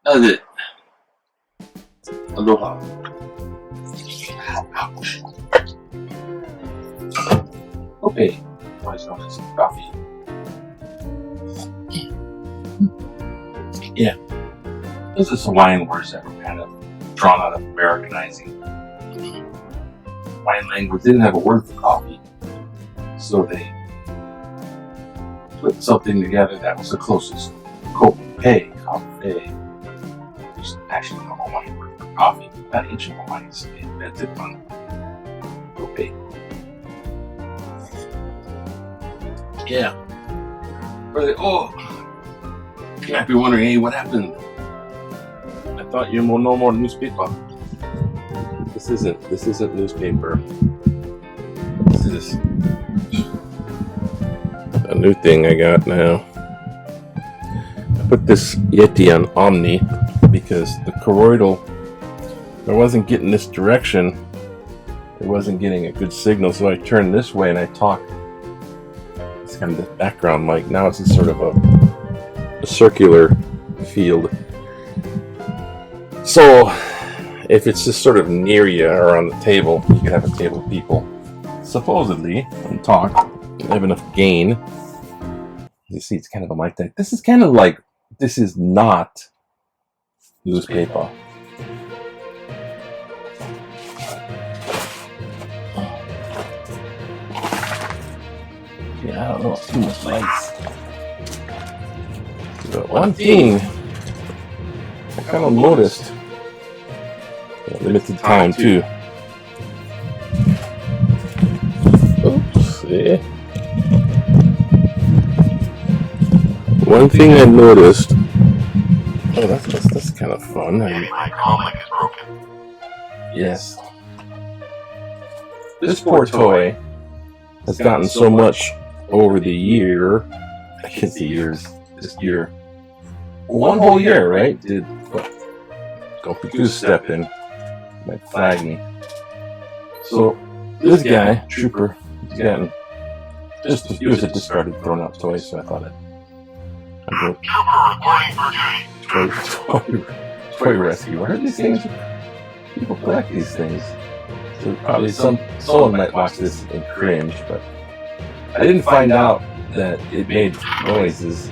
That's it. Aloha. Okay. Always known as coffee. Yeah. Those are Hawaiian words that were kind of drawn out of Americanizing. Hawaiian language didn't have a word for coffee, so they put something together that was the closest. Pepah, coffee. There's actually no Hawaiian word for coffee. That ancient Hawaiians invented one. Pepah. Yeah. You might be wondering, hey, what happened? I thought you were no more newspaper. This isn't newspaper. This is a new thing I got now. I put this Yeti on Omni because the toroidal, I wasn't getting this direction. It wasn't getting a good signal, so I turned this way and I talked. It's kind of the background mic. Now it's sort of a circular field. So if it's just sort of near you or on the table, you can have a table of people supposedly and talk. Have enough gain. You see, it's kind of a mic type. This is kind of like, this is not newspaper. Yeah, I don't know, too much lights. But one thing I kind of noticed, limited time too. Oops, yeah. One thing I noticed. Oh, that's kind of fun. My comm link is broken. Yes. This poor toy has gotten so much over the year. I can't see years. This year. One whole year, right? Did what? Don't be two-step in. Might flag me. So this guy, Trooper, he's gotten he was a discarded grown-up toy, so I thought Trooper reporting for duty. Toy rescue. Where are these things? People collect these things. So probably someone might watch this and cringe, but I didn't find out that it made noises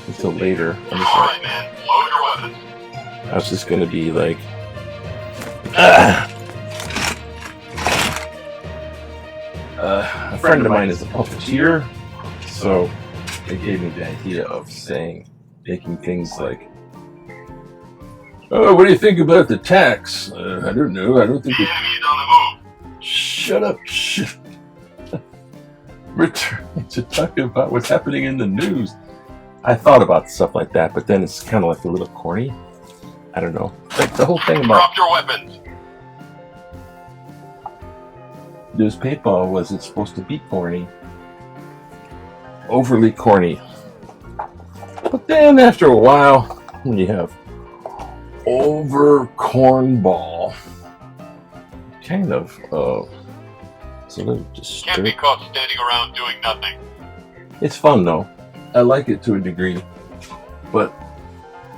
until later. Alright, man. Load your weapons. I was just gonna be like, a friend of mine is a puppeteer, so it gave me the idea of making things like, oh, what do you think about the tax? I don't know. I don't think it. Enemy's on the move. Shut up. Returning to talking about what's happening in the news. I thought about stuff like that, but then it's kind of like a little corny. I don't know. Like the whole thing about Drop your weapons. newspaper wasn't supposed to be corny. Overly corny. But then after a while, when you have over cornball, kind of, it's a little Can't be disturbing. caught standing around doing nothing. It's fun though. I like it to a degree. But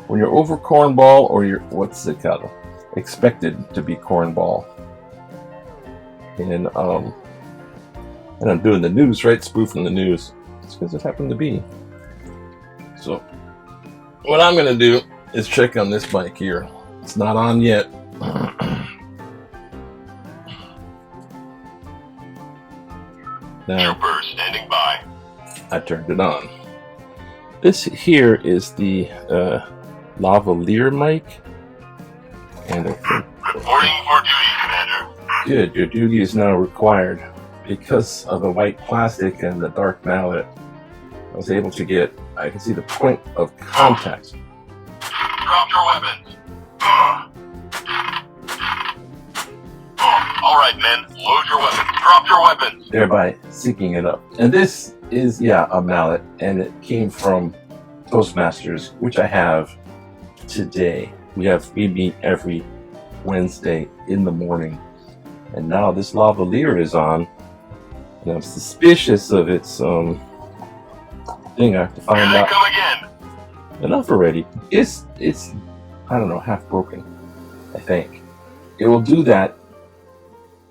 when you're over cornball, or you're, what's it called? Expected to be cornball. And I'm doing the news, right? Spoofing the news. It's because it happened to be. So, what I'm going to do is check on this bike here. It's not on yet. Now, Trooper standing by. I turned it on. This here is the lavalier mic. And I think, Reporting for duty, Commander. good, your duty is now required. Because of the white plastic and the dark mallet, I was able to I can see the point of contact. Drop your weapons. Alright, men. Load your weapons. Drop your weapons. thereby syncing it up. And this is, a mallet, and it came from Toastmasters, which I have today. We meet every Wednesday in the morning, and now this lavalier is on, and I'm suspicious of its thing. I have to Here find they out. come again. Enough already. It's I don't know, half broken, I think. It will do that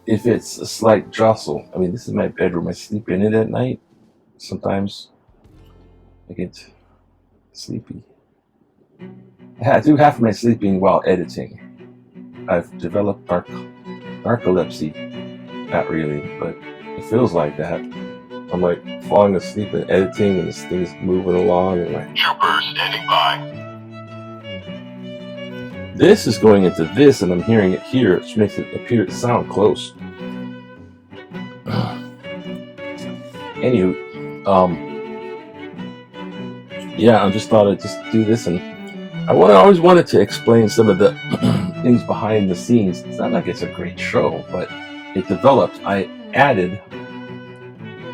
if it's a slight jostle. I mean, this is my bedroom. I sleep in it at night. Sometimes I get sleepy. I do half of my sleeping while editing. I've developed narcolepsy. Not really, but it feels like that. I'm like falling asleep and editing, and this thing's moving along, and like Trooper standing by. this is going into this, and I'm hearing it here, which makes it appear to sound close. Anywho, I just thought I'd just do this, and I always wanted to explain some of the things behind the scenes. It's not like it's a great show, but it developed. I added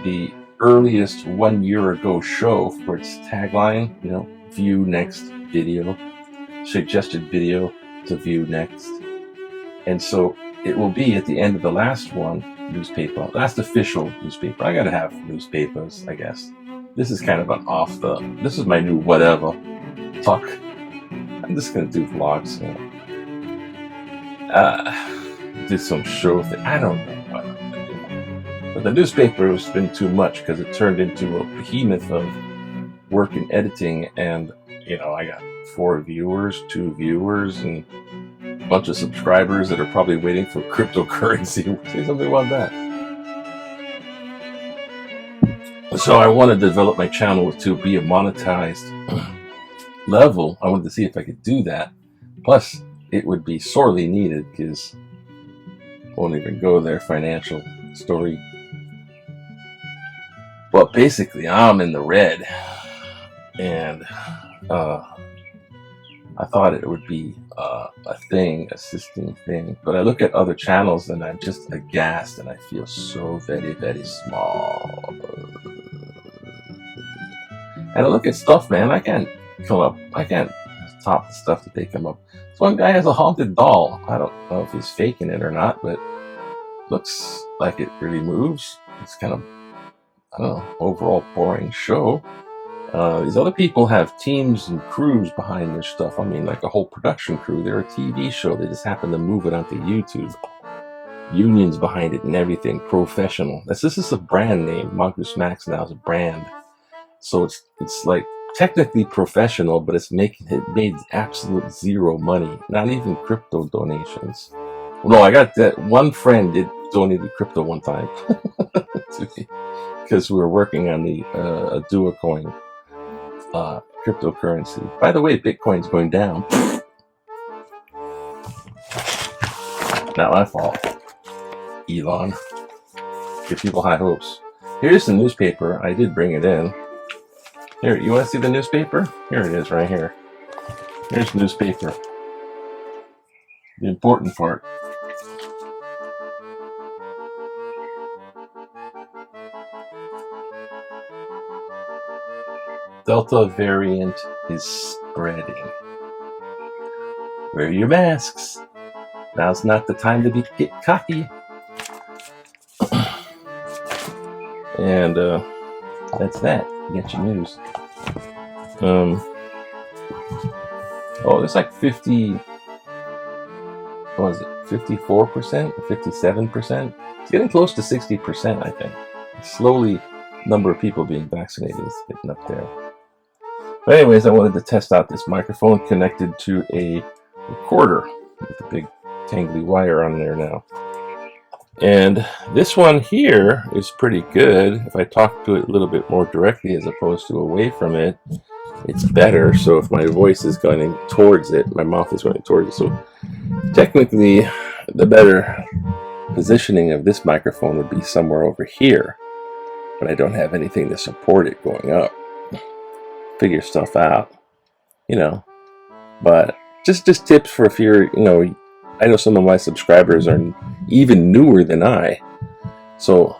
the earliest 1 year ago show for its tagline, view next video, suggested video to view next. And so it will be at the end of the last last official newspaper. I gotta have newspapers, I guess. This is kind of this is my new whatever talk. I'm just gonna do vlogs, do some show thing. I don't know what I'm gonna do. But the newspaper has been too much because it turned into a behemoth of work and editing, and I got 4 viewers, 2 viewers, and a bunch of subscribers that are probably waiting for cryptocurrency. Say something about that. So I wanted to develop my channel to be a monetized level. I wanted to see if I could do that. Plus, it would be sorely needed because I won't even go there. Financial story. But basically, I'm in the red, and I thought it would be assisting thing. But I look at other channels and I'm just aghast, and I feel so very, very small. And I look at stuff, man. I can't top the stuff that they come up. This one guy has a haunted doll. I don't know if he's faking it or not, but looks like it really moves. It's kind of, I don't know, overall boring show. These other people have teams and crews behind their stuff. I mean, like a whole production crew. They're a TV show. They just happen to move it onto YouTube. Unions behind it and everything. Professional. This is a brand name. Mongoose Max now is a brand. So it's like technically professional, but it's made absolute zero money. Not even crypto donations. No, I got that. One friend did donated crypto one time to me because we were working on the Oduwa coin. Cryptocurrency. By the way, Bitcoin's going down. Not my fault. Elon. Give people high hopes. Here's the newspaper. I did bring it in. Here, you want to see the newspaper? Here it is, right here. Here's the newspaper. The important part. Delta variant is spreading. Wear your masks. Now's not the time to get cocky. And that's that. You got your news. It's like 50. What was it? 54%? 57%? It's getting close to 60%, I think. Slowly, number of people being vaccinated is getting up there. But anyways, I wanted to test out this microphone connected to a recorder with a big tangly wire on there now. And this one here is pretty good. If I talk to it a little bit more directly as opposed to away from it, it's better. So if my voice is going towards it, my mouth is going towards it. So technically, the better positioning of this microphone would be somewhere over here. But I don't have anything to support it going up. Figure stuff out, But just tips for if you're, I know some of my subscribers are even newer than I. So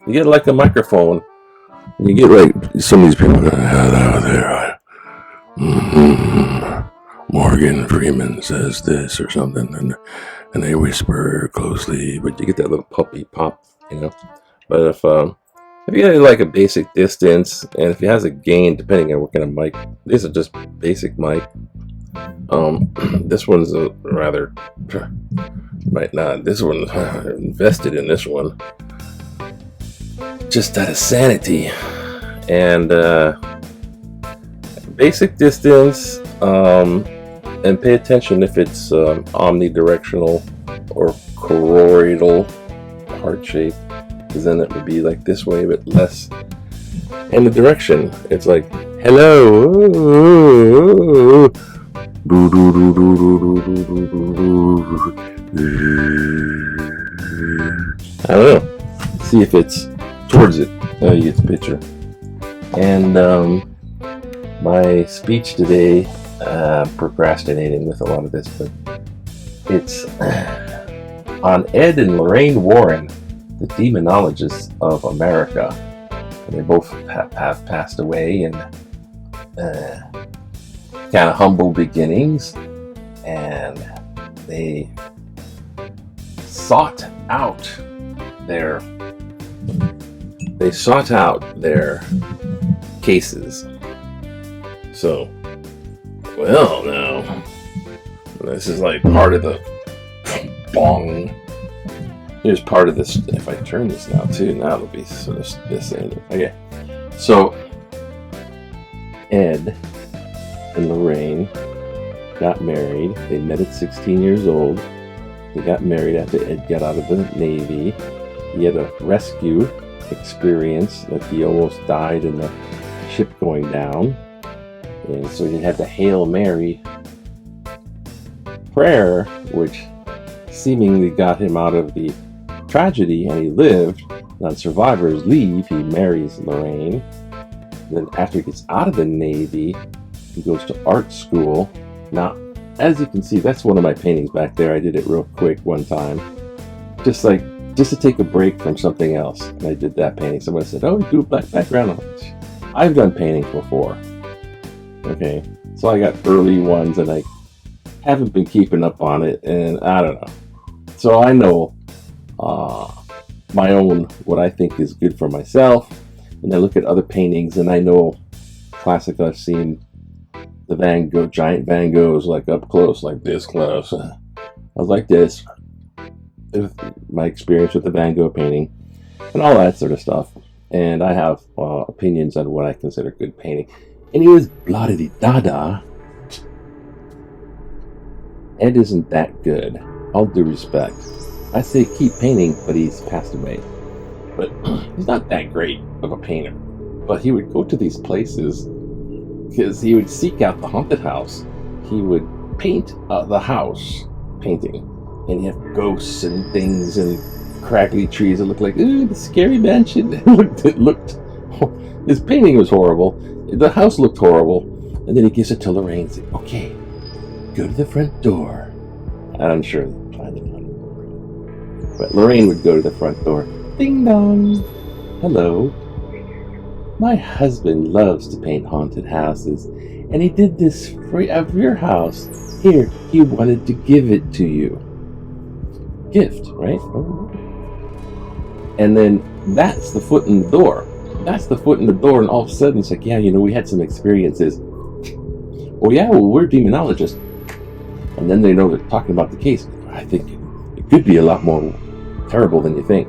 you get like a microphone. You get like some of these people going, hello there. Morgan Freeman says this or something, and they whisper closely, but you get that little puppy pop, you know. But if you get like a basic distance, and if it has a gain, depending on what kind of mic, these are just basic mic. This one's a rather might not. This one invested in this one just out of sanity, and basic distance, and pay attention if it's omnidirectional or choroidal heart shape, because then it would be like this way but less in the direction. It's like hello. I don't know. See if it's towards it. Oh, you get the picture. And my speech today, procrastinating with a lot of this, but it's on Ed and Lorraine Warren, the demonologists of America. And they both have passed away in kind of humble beginnings, and they sought out their cases. So, well, now this is like part of the bong. Here's part of this. If I turn this now too, now it'll be sort of this end. Okay, so Ed and Lorraine got married. They met at 16 years old. They got married after Ed got out of the Navy. He had a rescue experience, like he almost died in the ship going down. And so he had the Hail Mary prayer, which seemingly got him out of the tragedy, and he lived. And on survivor's leave, he marries Lorraine. Then after he gets out of the Navy, he goes to art school. Now, as you can see, that's one of my paintings back there. I did it real quick one time. Just to take a break from something else. And I did that painting. Someone said, oh, you do a black background. I've done paintings before. Okay, so I got early ones, and I haven't been keeping up on it, and I don't know. So I know my own, what I think is good for myself, and I look at other paintings, and I know classic. I've seen the Van Gogh, giant Van Goghs, like up close, like this close. I was like this. My experience with the Van Gogh painting, and all that sort of stuff. And I have opinions on what I consider good painting. And he was blah-de-dee-da-da. Ed isn't that good. All due respect. I say keep painting, but he's passed away. But he's not that great of a painter. But he would go to these places because he would seek out the haunted house. He would paint the house painting. And you have ghosts and things and crackly trees that look like, ooh, the scary mansion. It looked, his painting was horrible. The house looked horrible. And then he gives it to Lorraine and says, okay, go to the front door. I'm sure they're planning on it. But Lorraine would go to the front door. Ding dong. Hello. My husband loves to paint haunted houses. And he did this for your house. Here, he wanted to give it to you. Gift, right? And then that's the foot in the door. That's the foot in the door, and all of a sudden it's like, yeah, we had some experiences. Oh yeah, well, we're demonologists. And then they know they're talking about the case. I think it could be a lot more terrible than you think.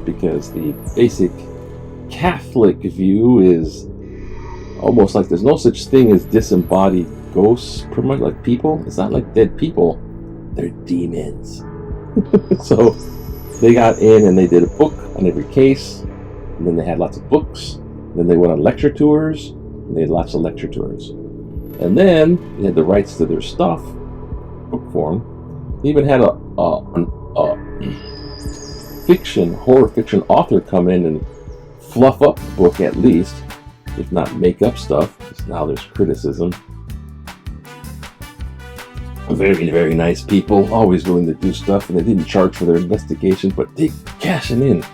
Because the basic Catholic view is almost like there's no such thing as disembodied ghosts, pretty much like people. It's not like dead people. They're demons. So they got in and they did a book on every case, and then they had lots of books, and then they went on lecture tours, and they had lots of lecture tours. And then they had the rights to their stuff, book form. They even had a horror fiction author come in and fluff up the book at least, if not make up stuff, because now there's criticism. Very, very nice people, always willing to do stuff, and they didn't charge for their investigation, but they cashing in.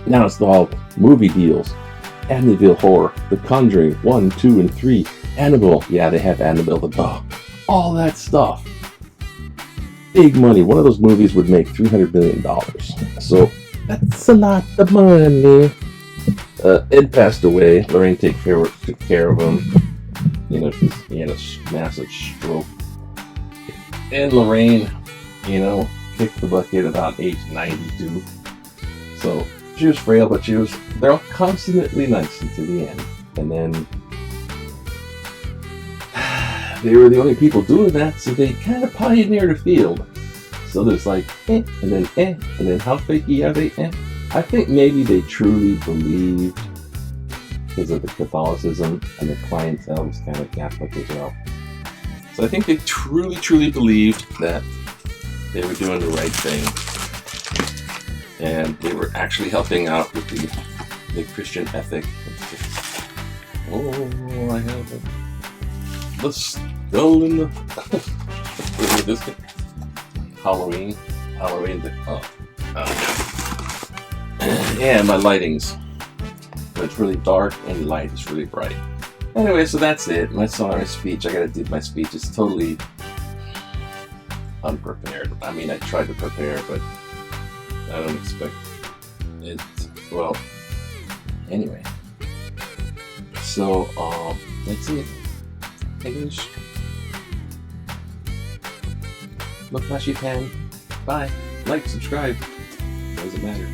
Now it's all movie deals. Amityville Horror, The Conjuring 1, 2, and 3, Annabelle. Yeah, they have Annabelle the dog. All that stuff. Big money. One of those movies would make $300 million. So that's a lot of money. Ed passed away. Lorraine took care of him. You know, because he had a massive stroke. And Lorraine, you know, kicked the bucket about age 92. So she was frail, but they're constantly nice until the end. And then they were the only people doing that, so they kind of pioneered a field. So there's like, and then how fakey are they? I think maybe they truly believed, because of the Catholicism and the clientele was kind of Catholic as well. So I think they truly, truly believed that they were doing the right thing. And they were actually helping out with the Christian ethic. Oh, I have the skull in the... this Halloween. Yeah, my lighting's... It's really dark and light is really bright. Anyway, so that's it. My speech. I gotta do my speech. It's totally unprepared. I mean, I tried to prepare, but I don't expect it. Well, anyway. So, that's it. English. Look much you can. Bye. Like, subscribe. Doesn't matter.